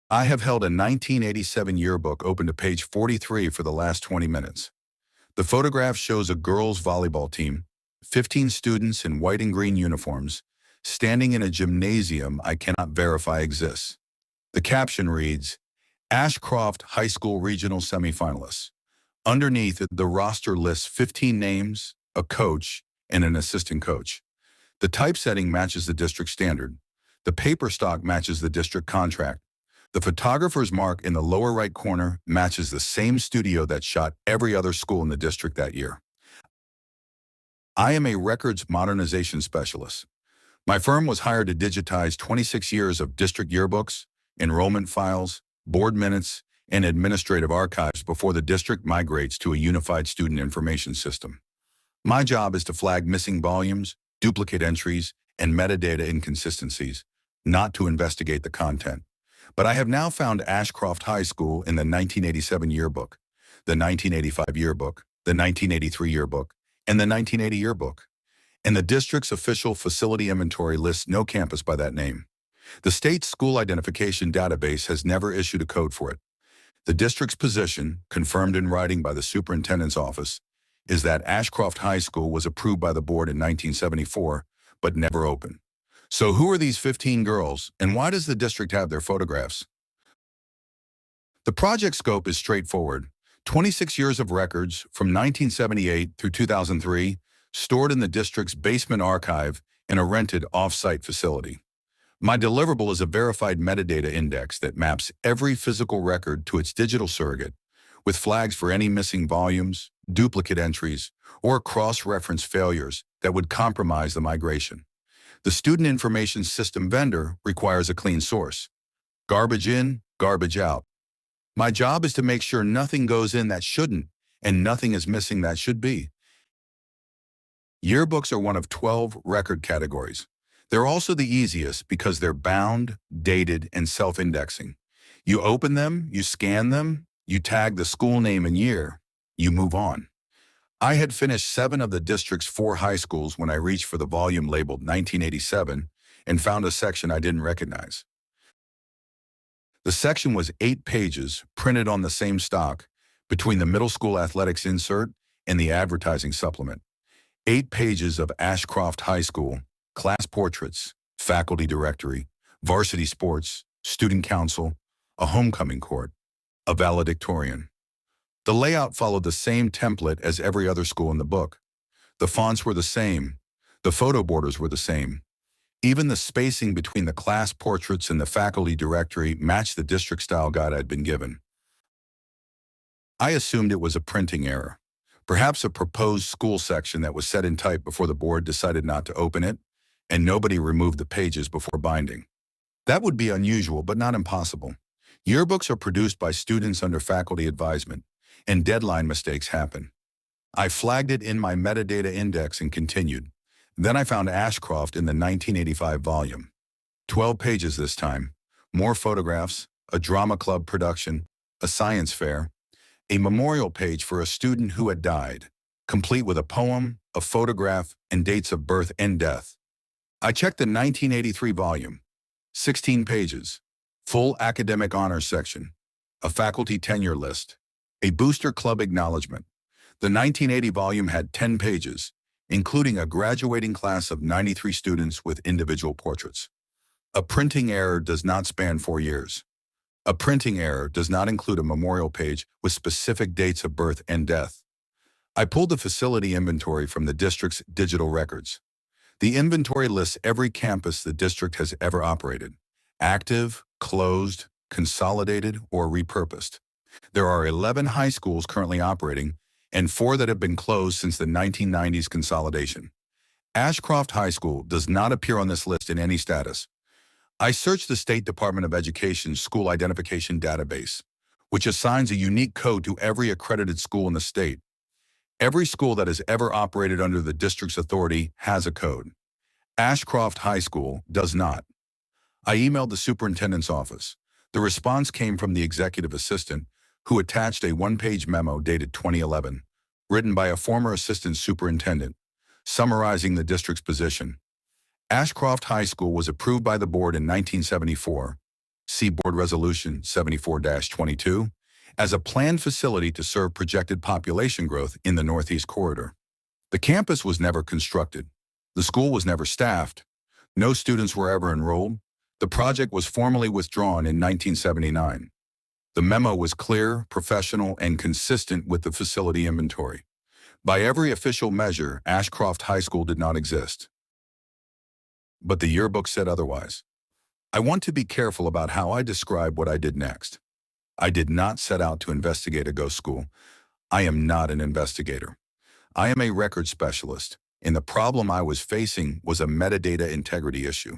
I have held a 1987 yearbook open to page 43 for the last 20 minutes. The photograph shows a girls' volleyball team, 15 students in white and green uniforms, standing in a gymnasium I cannot verify exists. The caption reads, Ashcroft High School Regional Semifinalists. Underneath it, the roster lists 15 names, a coach, and an assistant coach. The typesetting matches the district standard. The paper stock matches the district contract. The photographer's mark in the lower right corner matches the same studio that shot every other school in the district that year. I am a records modernization specialist. My firm was hired to digitize 26 years of district yearbooks, enrollment files, board minutes, and administrative archives before the district migrates to a unified student information system. My job is to flag missing volumes, duplicate entries, and metadata inconsistencies, not to investigate the content. But I have now found Ashcroft High School in the 1987 yearbook, the 1985 yearbook, the 1983 yearbook, and the 1980 yearbook. And the district's official facility inventory lists no campus by that name. The state school identification database has never issued a code for it. The district's position, confirmed in writing by the superintendent's office, is that Ashcroft High School was approved by the board in 1974, but never opened. So who are these 15 girls, and why does the district have their photographs? The project scope is straightforward. 26 years of records from 1978 through 2003, stored in the district's basement archive in a rented off-site facility. My deliverable is a verified metadata index that maps every physical record to its digital surrogate, with flags for any missing volumes, duplicate entries, or cross-reference failures that would compromise the migration. The student information system vendor requires a clean source. Garbage in, garbage out. My job is to make sure nothing goes in that shouldn't, and nothing is missing that should be. Yearbooks are one of 12 record categories. They're also the easiest because they're bound, dated, and self-indexing. You open them, you scan them, you tag the school name and year, you move on. I had finished 7 of the district's 4 high schools when I reached for the volume labeled 1987 and found a section I didn't recognize. The section was 8 pages printed on the same stock between the middle school athletics insert and the advertising supplement. 8 pages of Ashcroft High School, class portraits, faculty directory, varsity sports, student council, a homecoming court, a valedictorian. The layout followed the same template as every other school in the book. The fonts were the same. The photo borders were the same. Even the spacing between the class portraits and the faculty directory matched the district style guide I'd been given. I assumed it was a printing error, perhaps a proposed school section that was set in type before the board decided not to open it, and nobody removed the pages before binding. That would be unusual, but not impossible. Yearbooks are produced by students under faculty advisement, and deadline mistakes happen. I flagged it in my metadata index and continued. Then I found Ashcroft in the 1985 volume. 12 pages this time, more photographs, a drama club production, a science fair, a memorial page for a student who had died, complete with a poem, a photograph, and dates of birth and death. I checked the 1983 volume. 16 pages, full academic honors section, a faculty tenure list, a booster club acknowledgement. The 1980 volume had 10 pages, including a graduating class of 93 students with individual portraits. A printing error does not span 4 years. A printing error does not include a memorial page with specific dates of birth and death. I pulled the facility inventory from the district's digital records. The inventory lists every campus the district has ever operated: active, closed, consolidated, or repurposed. There are 11 high schools currently operating, and 4 that have been closed since the 1990s consolidation. Ashcroft High School does not appear on this list in any status. I searched the State Department of Education's school identification database, which assigns a unique code to every accredited school in the state. Every school that has ever operated under the district's authority has a code. Ashcroft High School does not. I emailed the superintendent's office. The response came from the executive assistant, who attached a 1-page memo dated 2011, written by a former assistant superintendent, summarizing the district's position. Ashcroft High School was approved by the board in 1974, see Board Resolution 74-22, as a planned facility to serve projected population growth in the Northeast Corridor. The campus was never constructed. The school was never staffed. No students were ever enrolled. The project was formally withdrawn in 1979. The memo was clear, professional, and consistent with the facility inventory. By every official measure, Ashcroft High School did not exist. But the yearbook said otherwise. I want to be careful about how I describe what I did next. I did not set out to investigate a ghost school. I am not an investigator. I am a record specialist, and the problem I was facing was a metadata integrity issue.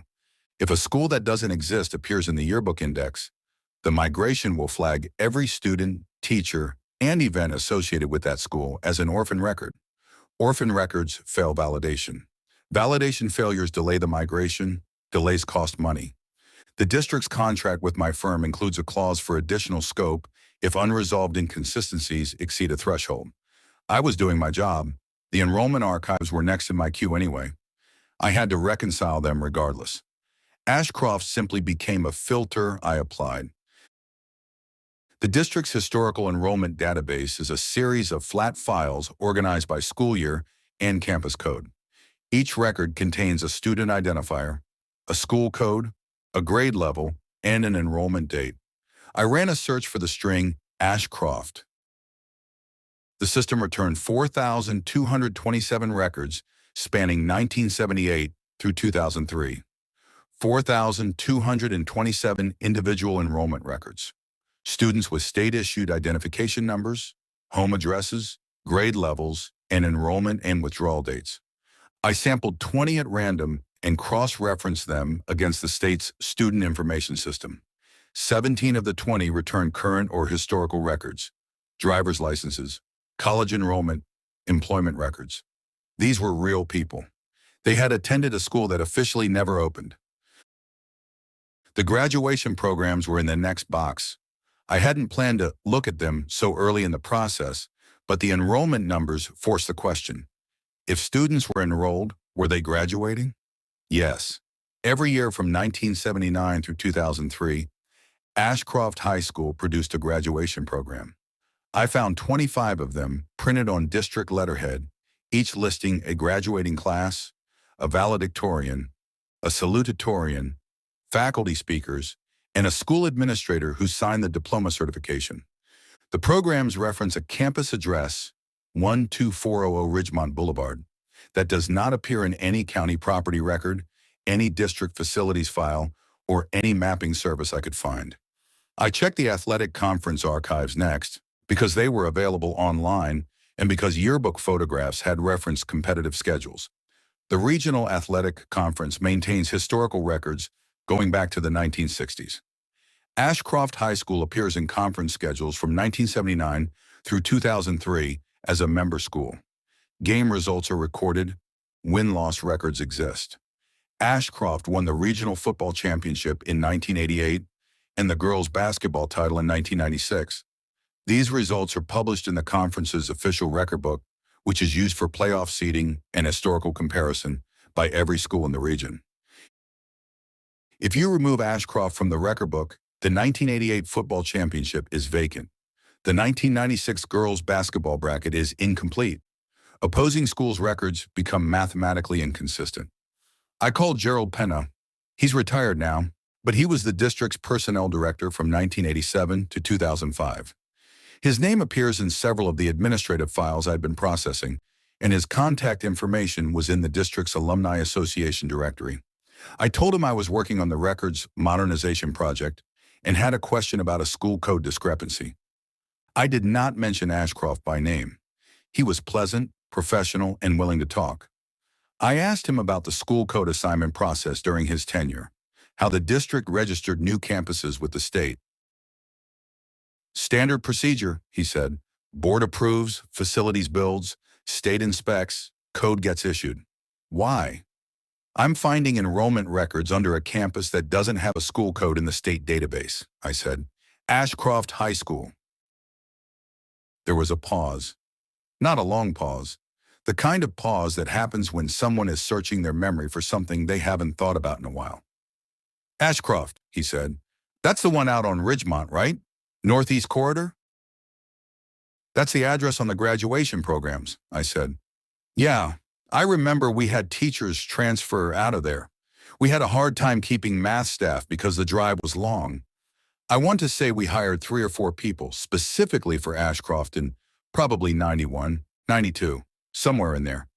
If a school that doesn't exist appears in the yearbook index, the migration will flag every student, teacher, and event associated with that school as an orphan record. Orphan records fail validation. Validation failures delay the migration. Delays cost money. The district's contract with my firm includes a clause for additional scope if unresolved inconsistencies exceed a threshold. I was doing my job. The enrollment archives were next in my queue anyway. I had to reconcile them regardless. Ashcroft simply became a filter I applied. The district's historical enrollment database is a series of flat files organized by school year and campus code. Each record contains a student identifier, a school code, a grade level, and an enrollment date. I ran a search for the string Ashcroft. The system returned 4,227 records spanning 1978 through 2003. 4,227 individual enrollment records. Students with state-issued identification numbers, home addresses, grade levels, and enrollment and withdrawal dates. I sampled 20 at random and cross-referenced them against the state's student information system. 17 of the 20 returned current or historical records, driver's licenses, college enrollment, employment records. These were real people. They had attended a school that officially never opened. The graduation programs were in the next box. I hadn't planned to look at them so early in the process, but the enrollment numbers forced the question. If students were enrolled, were they graduating? Yes. Every year from 1979 through 2003, Ashcroft High School produced a graduation program. I found 25 of them printed on district letterhead, each listing a graduating class, a valedictorian, a salutatorian, faculty speakers, and a school administrator who signed the diploma certification. The programs reference a campus address, 12400 Ridgemont Boulevard, that does not appear in any county property record, any district facilities file, or any mapping service I could find. I checked the athletic conference archives next because they were available online and because yearbook photographs had referenced competitive schedules. The Regional Athletic Conference maintains historical records going back to the 1960s. Ashcroft High School appears in conference schedules from 1979 through 2003 as a member school. Game results are recorded. Win-loss records exist. Ashcroft won the regional football championship in 1988 and the girls' basketball title in 1996. These results are published in the conference's official record book, which is used for playoff seeding and historical comparison by every school in the region. If you remove Ashcroft from the record book, the 1988 football championship is vacant. The 1996 girls' basketball bracket is incomplete. Opposing schools' records become mathematically inconsistent. I called Gerald Penna. He's retired now, but he was the district's personnel director from 1987 to 2005. His name appears in several of the administrative files I'd been processing, and his contact information was in the district's Alumni Association directory. I told him I was working on the records modernization project and had a question about a school code discrepancy. I did not mention Ashcroft by name. He was pleasant, professional, and willing to talk. I asked him about the school code assignment process during his tenure, how the district registered new campuses with the state. Standard procedure, he said. Board approves, facilities builds, state inspects, code gets issued. Why? I'm finding enrollment records under a campus that doesn't have a school code in the state database, I said. Ashcroft High School. There was a pause. Not a long pause. The kind of pause that happens when someone is searching their memory for something they haven't thought about in a while. Ashcroft, he said. That's the one out on Ridgemont, right? Northeast Corridor? That's the address on the graduation programs, I said. Yeah, I remember we had teachers transfer out of there. We had a hard time keeping math staff because the drive was long. I want to say we hired 3 or 4 people specifically for Ashcroft in probably 91, 92, somewhere in there.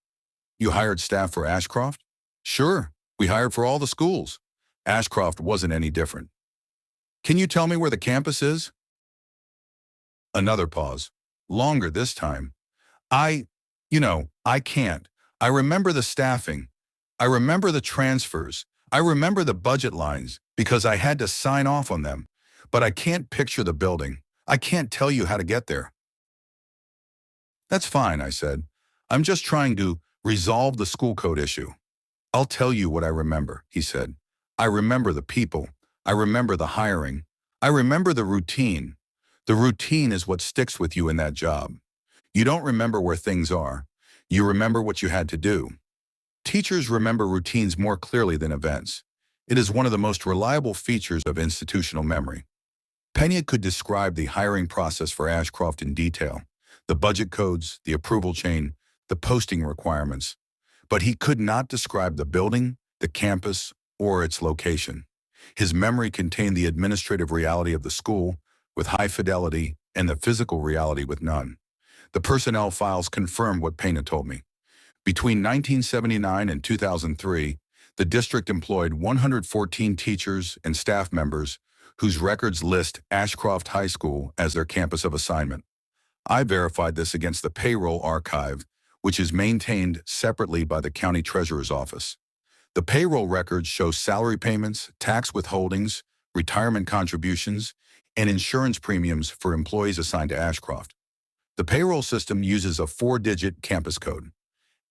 You hired staff for Ashcroft? Sure, we hired for all the schools. Ashcroft wasn't any different. Can you tell me where the campus is? Another pause. Longer this time. I can't. I remember the staffing. I remember the transfers. I remember the budget lines because I had to sign off on them. But I can't picture the building. I can't tell you how to get there. That's fine, I said. I'm just trying to resolve the school code issue. I'll tell you what I remember, he said. I remember the people. I remember the hiring. I remember the routine. The routine is what sticks with you in that job. You don't remember where things are. You remember what you had to do. Teachers remember routines more clearly than events. It is one of the most reliable features of institutional memory. Pena could describe the hiring process for Ashcroft in detail, the budget codes, the approval chain, the posting requirements, but he could not describe the building, the campus, or its location. His memory contained the administrative reality of the school with high fidelity and the physical reality with none. The personnel files confirmed what Pena told me. Between 1979 and 2003, the district employed 114 teachers and staff members whose records list Ashcroft High School as their campus of assignment. I verified this against the payroll archive, which is maintained separately by the county treasurer's office. The payroll records show salary payments, tax withholdings, retirement contributions, and insurance premiums for employees assigned to Ashcroft. The payroll system uses a 4-digit campus code.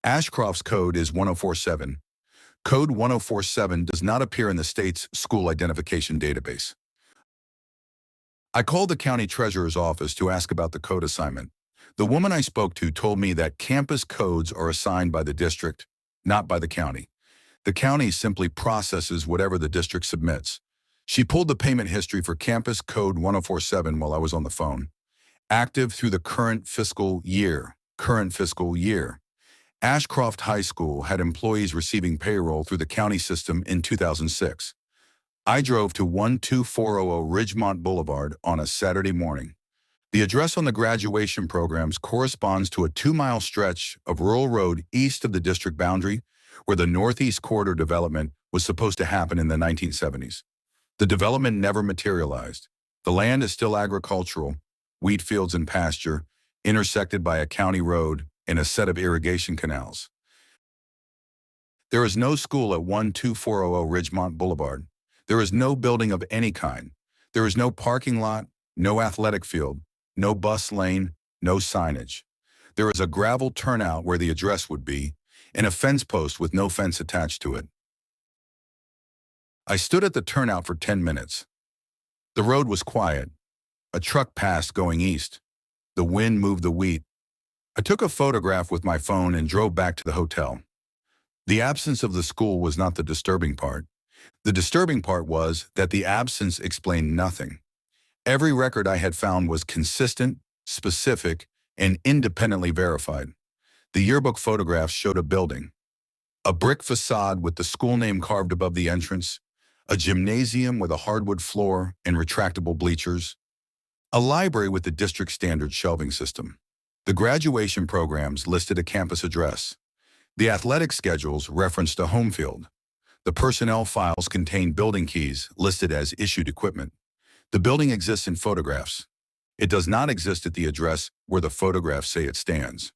Ashcroft's code is 1047. Code 1047 does not appear in the state's school identification database. I called the county treasurer's office to ask about the code assignment. The woman I spoke to told me that campus codes are assigned by the district, not by the county. The county simply processes whatever the district submits. She pulled the payment history for campus code 1047 while I was on the phone. Active through the current fiscal year. Ashcroft High School had employees receiving payroll through the county system in 2006. I drove to 12400 Ridgemont Boulevard on a Saturday morning. The address on the graduation programs corresponds to a 2-mile stretch of rural road east of the district boundary where the Northeast Corridor development was supposed to happen in the 1970s. The development never materialized. The land is still agricultural, wheat fields and pasture, intersected by a county road and a set of irrigation canals. There is no school at 12400 Ridgemont Boulevard. There is no building of any kind. There is no parking lot, no athletic field, no bus lane, no signage. There is a gravel turnout where the address would be, and a fence post with no fence attached to it. I stood at the turnout for 10 minutes. The road was quiet. A truck passed going east. The wind moved the wheat. I took a photograph with my phone and drove back to the hotel. The absence of the school was not the disturbing part. The disturbing part was that the absence explained nothing. Every record I had found was consistent, specific, and independently verified. The yearbook photographs showed a building, a brick facade with the school name carved above the entrance, a gymnasium with a hardwood floor and retractable bleachers, a library with the district standard shelving system. The graduation programs listed a campus address. The athletic schedules referenced a home field. The personnel files contained building keys listed as issued equipment. The building exists in photographs. It does not exist at the address where the photographs say it stands.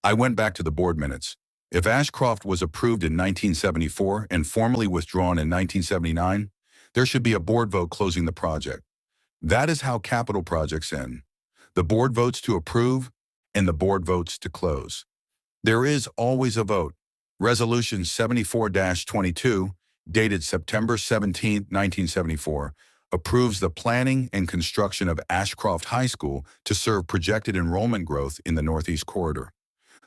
I went back to the board minutes. If Ashcroft was approved in 1974 and formally withdrawn in 1979, there should be a board vote closing the project. That is how capital projects end. The board votes to approve, and the board votes to close. There is always a vote. Resolution 74-22, dated September 17, 1974, approves the planning and construction of Ashcroft High School to serve projected enrollment growth in the Northeast Corridor.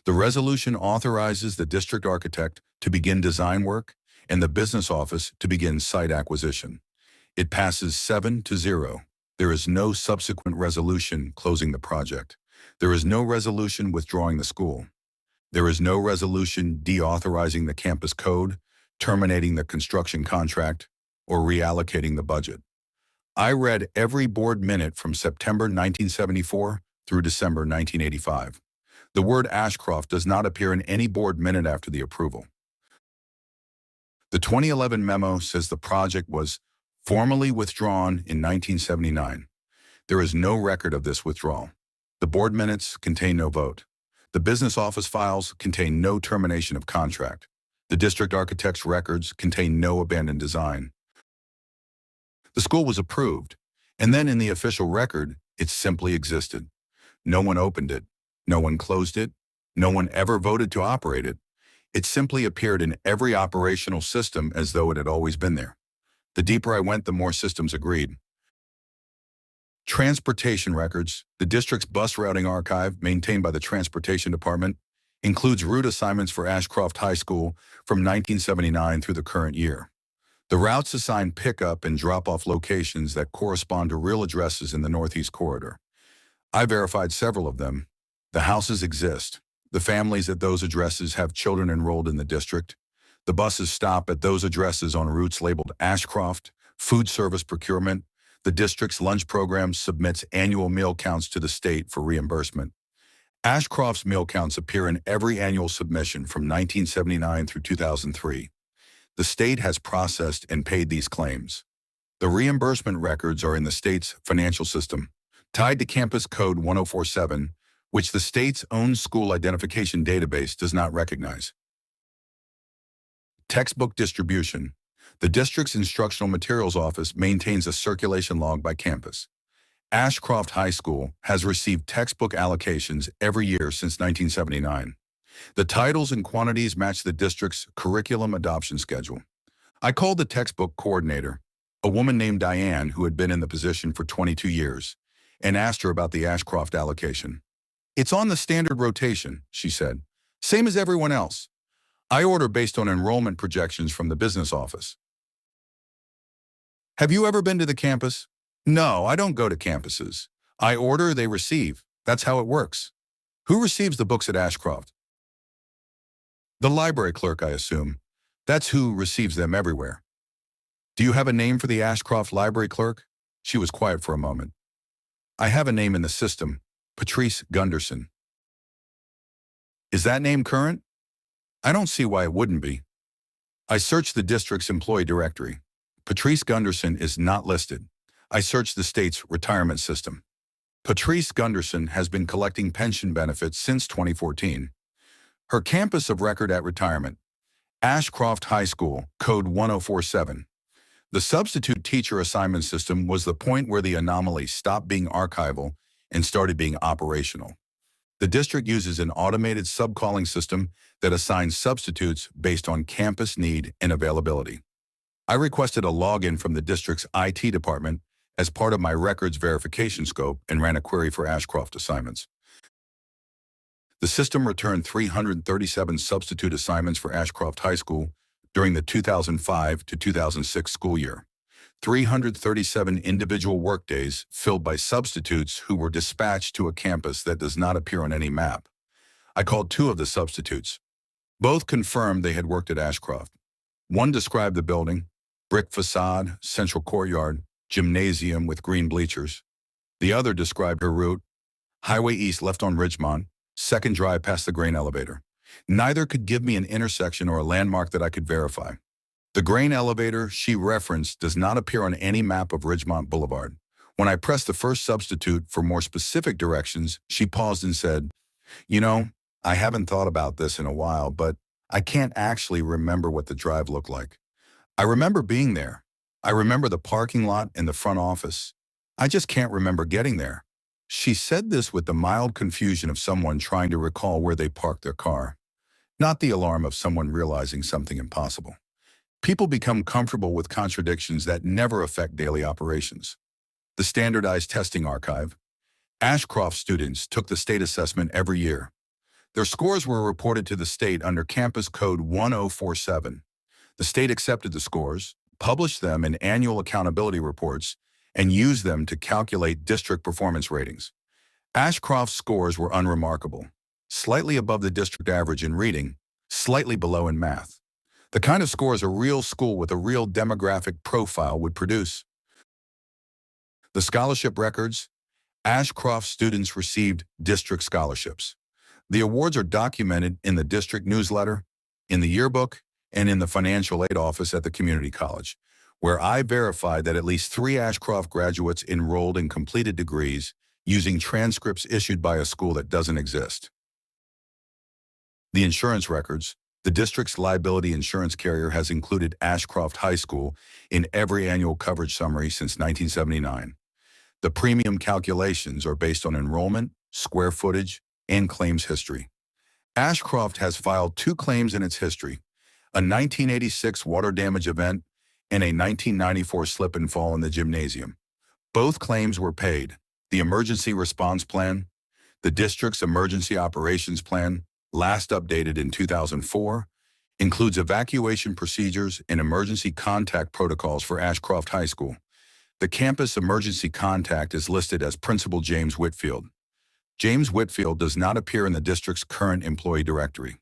The resolution authorizes the district architect to begin design work and the business office to begin site acquisition. It passes 7-0. There is no subsequent resolution closing the project. There is no resolution withdrawing the school. There is no resolution deauthorizing the campus code, terminating the construction contract, or reallocating the budget. I read every board minute from September 1974 through December 1985. The word Ashcroft does not appear in any board minute after the approval. The 2011 memo says the project was formally withdrawn in 1979. There is no record of this withdrawal. The board minutes contain no vote. The business office files contain no termination of contract. The district architect's records contain no abandoned design. The school was approved, and then in the official record, it simply existed. No one opened it. No one closed it. No one ever voted to operate it. It simply appeared in every operational system as though it had always been there. The deeper I went, the more systems agreed. Transportation records, the district's bus routing archive, maintained by the Transportation Department, includes route assignments for Ashcroft High School from 1979 through the current year. The routes assign pickup and drop-off locations that correspond to real addresses in the Northeast Corridor. I verified several of them. The houses exist. The families at those addresses have children enrolled in the district. The buses stop at those addresses on routes labeled Ashcroft, food service procurement. The district's lunch program submits annual meal counts to the state for reimbursement. Ashcroft's meal counts appear in every annual submission from 1979 through 2003. The state has processed and paid these claims. The reimbursement records are in the state's financial system, tied to Campus Code 1047, which the state's own school identification database does not recognize. Textbook distribution. The district's instructional materials office maintains a circulation log by campus. Ashcroft High School has received textbook allocations every year since 1979. The titles and quantities match the district's curriculum adoption schedule. I called the textbook coordinator, a woman named Diane who had been in the position for 22 years, and asked her about the Ashcroft allocation. "It's on the standard rotation," she said. "Same as everyone else. I order based on enrollment projections from the business office." Have you ever been to the campus? No, I don't go to campuses. I order, they receive. That's how it works. Who receives the books at Ashcroft? The library clerk, I assume. That's who receives them everywhere. Do you have a name for the Ashcroft library clerk? She was quiet for a moment. I have a name in the system, Patrice Gunderson. Is that name current? I don't see why it wouldn't be. I searched the district's employee directory. Patrice Gunderson is not listed. I searched the state's retirement system. Patrice Gunderson has been collecting pension benefits since 2014. Her campus of record at retirement, Ashcroft High School, Code 1047. The substitute teacher assignment system was the point where the anomaly stopped being archival and started being operational. The district uses an automated subcalling system that assigns substitutes based on campus need and availability. I requested a login from the district's IT department as part of my records verification scope and ran a query for Ashcroft assignments. The system returned 337 substitute assignments for Ashcroft High School during the 2005 to 2006 school year. 337 individual workdays filled by substitutes who were dispatched to a campus that does not appear on any map. I called two of the substitutes. Both confirmed they had worked at Ashcroft. One described the building, brick facade, central courtyard, gymnasium with green bleachers. The other described her route, Highway East left on Ridgemont, second drive past the grain elevator. Neither could give me an intersection or a landmark that I could verify. The grain elevator she referenced does not appear on any map of Ridgemont Boulevard. When I pressed the first substitute for more specific directions, she paused and said, "You know, I haven't thought about this in a while, but I can't actually remember what the drive looked like. I remember being there. I remember the parking lot and the front office. I just can't remember getting there." She said this with the mild confusion of someone trying to recall where they parked their car, not the alarm of someone realizing something impossible. People become comfortable with contradictions that never affect daily operations. The standardized testing archive. Ashcroft students took the state assessment every year. Their scores were reported to the state under Campus Code 1047. The state accepted the scores, published them in annual accountability reports, and used them to calculate district performance ratings. Ashcroft's scores were unremarkable, slightly above the district average in reading, slightly below in math. The kind of scores a real school with a real demographic profile would produce. The scholarship records: Ashcroft students received district scholarships. The awards are documented in the district newsletter, in the yearbook, and in the financial aid office at the community college, where I verified that at least 3 Ashcroft graduates enrolled in completed degrees using transcripts issued by a school that doesn't exist. The insurance records: the district's liability insurance carrier has included Ashcroft High School in every annual coverage summary since 1979. The premium calculations are based on enrollment, square footage, and claims history. Ashcroft has filed 2 claims in its history: a 1986 water damage event and a 1994 slip and fall in the gymnasium. Both claims were paid. The emergency response plan, the district's emergency operations plan, last updated in 2004, includes evacuation procedures and emergency contact protocols for Ashcroft High School. The campus emergency contact is listed as Principal James Whitfield. James Whitfield does not appear in the district's current employee directory.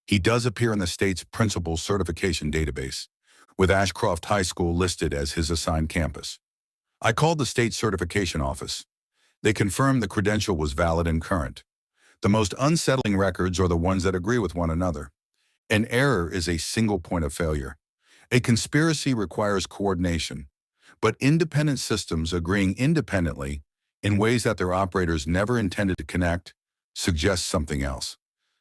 He does appear in the state's principal certification database, with Ashcroft High School listed as his assigned campus. I called the state certification office. They confirmed the credential was valid and current. The most unsettling records are the ones that agree with one another. An error is a single point of failure. A conspiracy requires coordination, but independent systems agreeing independently in ways that their operators never intended to connect suggests something else,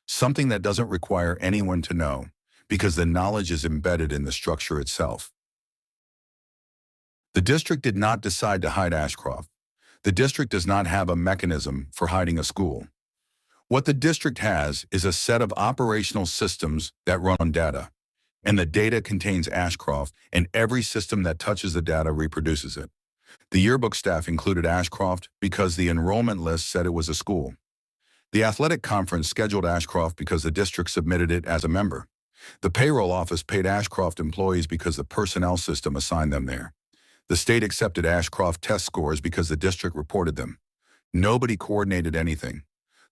something that doesn't require anyone to know, because the knowledge is embedded in the structure itself. The district did not decide to hide Ashcroft. The district does not have a mechanism for hiding a school. What the district has is a set of operational systems that run on data, and the data contains Ashcroft, and every system that touches the data reproduces it. The yearbook staff included Ashcroft because the enrollment list said it was a school. The athletic conference scheduled Ashcroft because the district submitted it as a member. The payroll office paid Ashcroft employees because the personnel system assigned them there. The state accepted Ashcroft test scores because the district reported them. Nobody coordinated anything.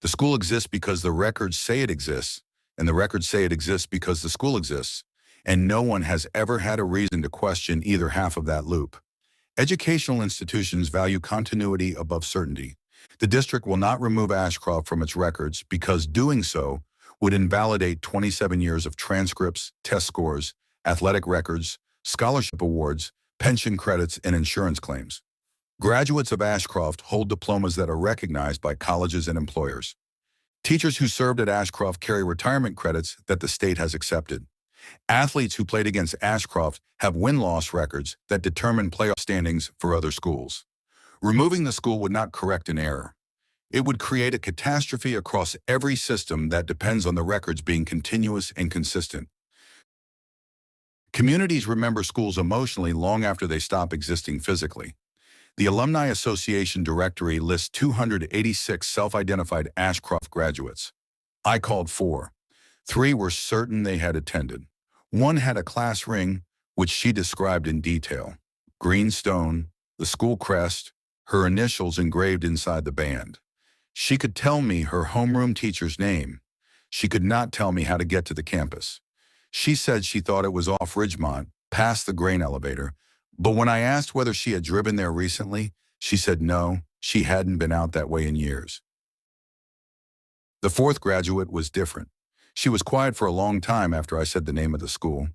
The school exists because the records say it exists, and the records say it exists because the school exists, and no one has ever had a reason to question either half of that loop. Educational institutions value continuity above certainty. The district will not remove Ashcroft from its records because doing so would invalidate 27 years of transcripts, test scores, athletic records, scholarship awards, pension credits, and insurance claims. Graduates of Ashcroft hold diplomas that are recognized by colleges and employers. Teachers who served at Ashcroft carry retirement credits that the state has accepted. Athletes who played against Ashcroft have win-loss records that determine playoff standings for other schools. Removing the school would not correct an error. It would create a catastrophe across every system that depends on the records being continuous and consistent. Communities remember schools emotionally long after they stop existing physically. The Alumni Association directory lists 286 self-identified Ashcroft graduates. I called 4. 3 were certain they had attended. 1 had a class ring, which she described in detail: green stone, the school crest, her initials engraved inside the band. She could tell me her homeroom teacher's name. She could not tell me how to get to the campus. She said she thought it was off Ridgemont, past the grain elevator, but when I asked whether she had driven there recently, she said no, she hadn't been out that way in years. The 4th graduate was different. She was quiet for a long time after I said the name of the school.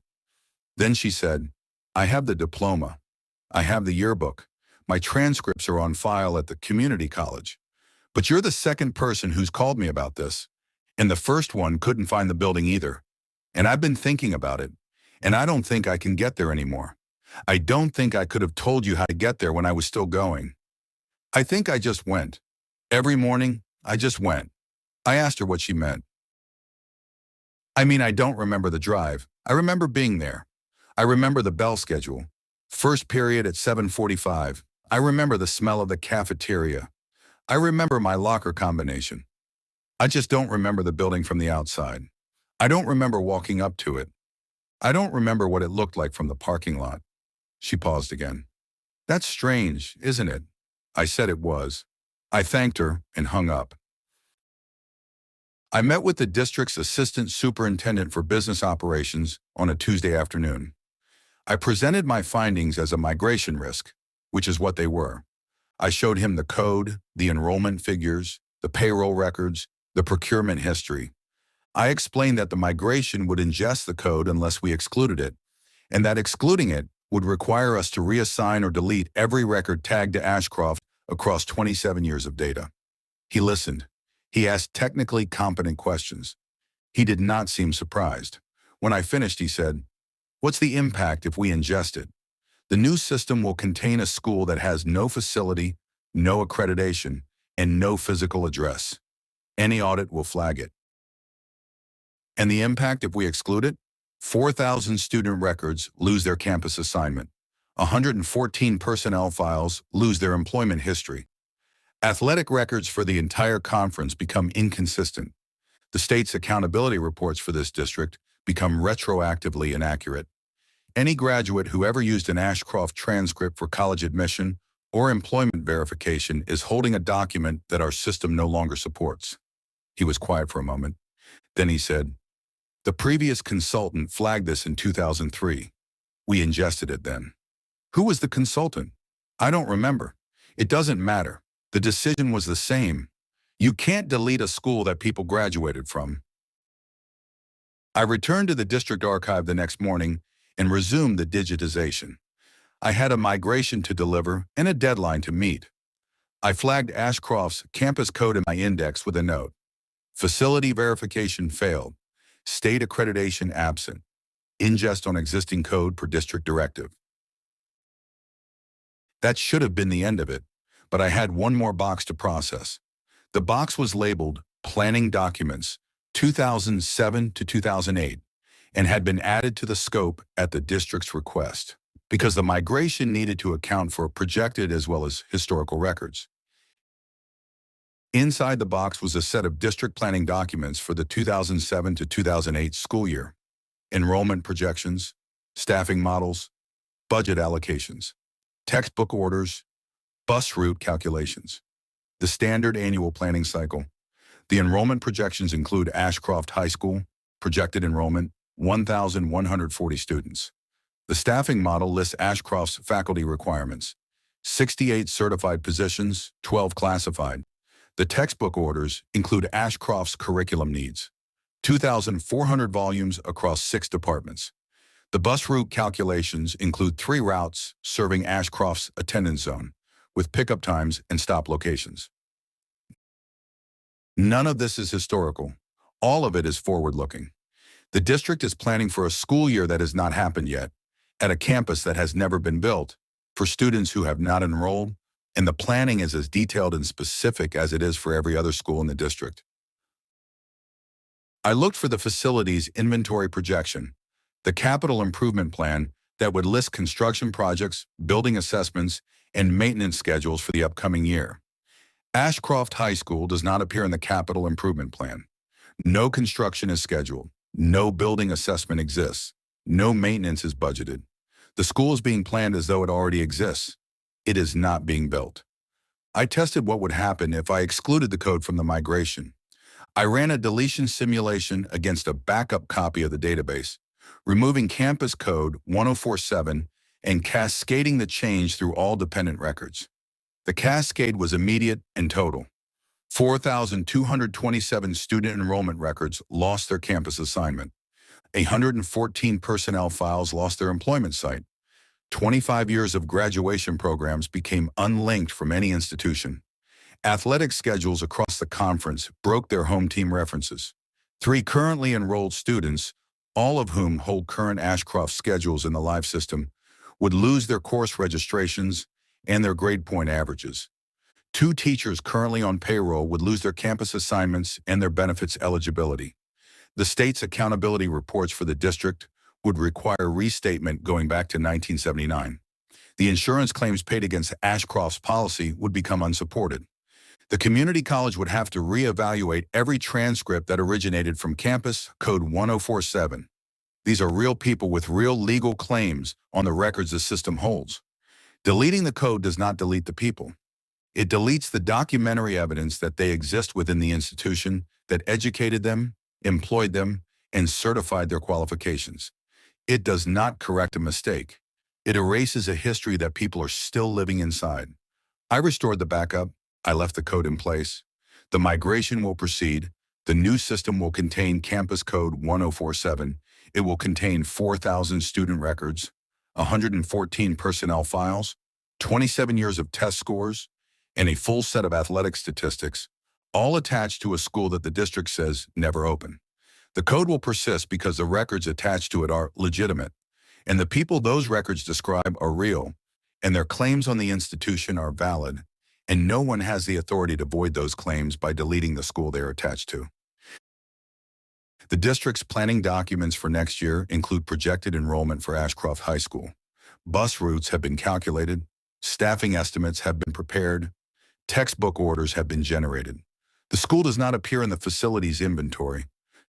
Then she said, "I have the diploma. I have the yearbook. My transcripts are on file at the community college. But you're the second person who's called me about this. And the first one couldn't find the building either. And I've been thinking about it. And I don't think I can get there anymore. I don't think I could have told you how to get there when I was still going. I think I just went. Every morning, I just went." I asked her what she meant. "I mean, I don't remember the drive. I remember being there. I remember the bell schedule. First period at 7:45. I remember the smell of the cafeteria. I remember my locker combination. I just don't remember the building from the outside. I don't remember walking up to it. I don't remember what it looked like from the parking lot. She paused again. That's strange, isn't it? I said it was. I thanked her and hung up. I met with the district's assistant superintendent for business operations on a Tuesday afternoon. I presented my findings as a migration risk, which is what they were. I showed him the code, the enrollment figures, the payroll records, the procurement history. I explained that the migration would ingest the code unless we excluded it, and that excluding it would require us to reassign or delete every record tagged to Ashcroft across 27 years of data. He listened. He asked technically competent questions. He did not seem surprised. When I finished, he said, "What's the impact if we ingest it? The new system will contain a school that has no facility, no accreditation, and no physical address. Any audit will flag it. And the impact if we exclude it? 4,000 student records lose their campus assignment. 114 personnel files lose their employment history. Athletic records for the entire conference become inconsistent. The state's accountability reports for this district become retroactively inaccurate. Any graduate who ever used an Ashcroft transcript for college admission or employment verification is holding a document that our system no longer supports." He was quiet for a moment. Then he said, "The previous consultant flagged this in 2003. We ingested it then." "Who was the consultant?" "I don't remember. It doesn't matter. The decision was the same. You can't delete a school that people graduated from." I returned to the district archive the next morning and resumed the digitization. I had a migration to deliver and a deadline to meet. I flagged Ashcroft's campus code in my index with a note. Facility verification failed. State accreditation absent. Ingest on existing code per district directive. That should have been the end of it, but I had one more box to process. The box was labeled Planning Documents 2007 to 2008 and had been added to the scope at the district's request because the migration needed to account for projected as well as historical records. Inside the box was a set of district planning documents for the 2007 to 2008 school year: enrollment projections, staffing models, budget allocations, textbook orders, bus route calculations, the standard annual planning cycle. The enrollment projections include Ashcroft High School, projected enrollment, 1,140 students. The staffing model lists Ashcroft's faculty requirements, 68 certified positions, 12 classified. The textbook orders include Ashcroft's curriculum needs, 2,400 volumes across 6 departments. The bus route calculations include 3 routes serving Ashcroft's attendance zone, with pickup times and stop locations. None of this is historical. All of it is forward-looking. The district is planning for a school year that has not happened yet, at a campus that has never been built, for students who have not enrolled, and the planning is as detailed and specific as it is for every other school in the district. I looked for the facilities inventory projection, the capital improvement plan that would list construction projects, building assessments, and maintenance schedules for the upcoming year. Ashcroft High School does not appear in the capital improvement plan. No construction is scheduled. No building assessment exists. No maintenance is budgeted. The school is being planned as though it already exists. It is not being built. I tested what would happen if I excluded the code from the migration. I ran a deletion simulation against a backup copy of the database, removing campus code 1047 and cascading the change through all dependent records. The cascade was immediate and total. 4,227 student enrollment records lost their campus assignment. 114 personnel files lost their employment site. 25 years of graduation programs became unlinked from any institution. Athletic schedules across the conference broke their home team references. 3 currently enrolled students, all of whom hold current Ashcroft schedules in the live system, would lose their course registrations and their grade point averages. 2 teachers currently on payroll would lose their campus assignments and their benefits eligibility. The state's accountability reports for the district would require restatement going back to 1979. The insurance claims paid against Ashcroft's policy would become unsupported. The community college would have to reevaluate every transcript that originated from campus code 1047. These are real people with real legal claims on the records the system holds. Deleting the code does not delete the people. It deletes the documentary evidence that they exist within the institution that educated them, employed them, and certified their qualifications. It does not correct a mistake. It erases a history that people are still living inside. I restored the backup. I left the code in place. The migration will proceed. The new system will contain campus code 1047. It will contain 4,000 student records, 114 personnel files, 27 years of test scores, and a full set of athletic statistics, all attached to a school that the district says never opened. The code will persist because the records attached to it are legitimate, and the people those records describe are real, and their claims on the institution are valid, and no one has the authority to void those claims by deleting the school they are attached to. The district's planning documents for next year include projected enrollment for Ashcroft High School. Bus routes have been calculated, staffing estimates have been prepared, textbook orders have been generated. The school does not appear in the facilities inventory.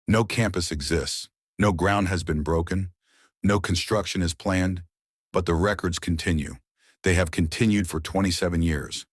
No campus exists. No ground has been broken. No construction is planned. But the records continue. They have continued for 27 years.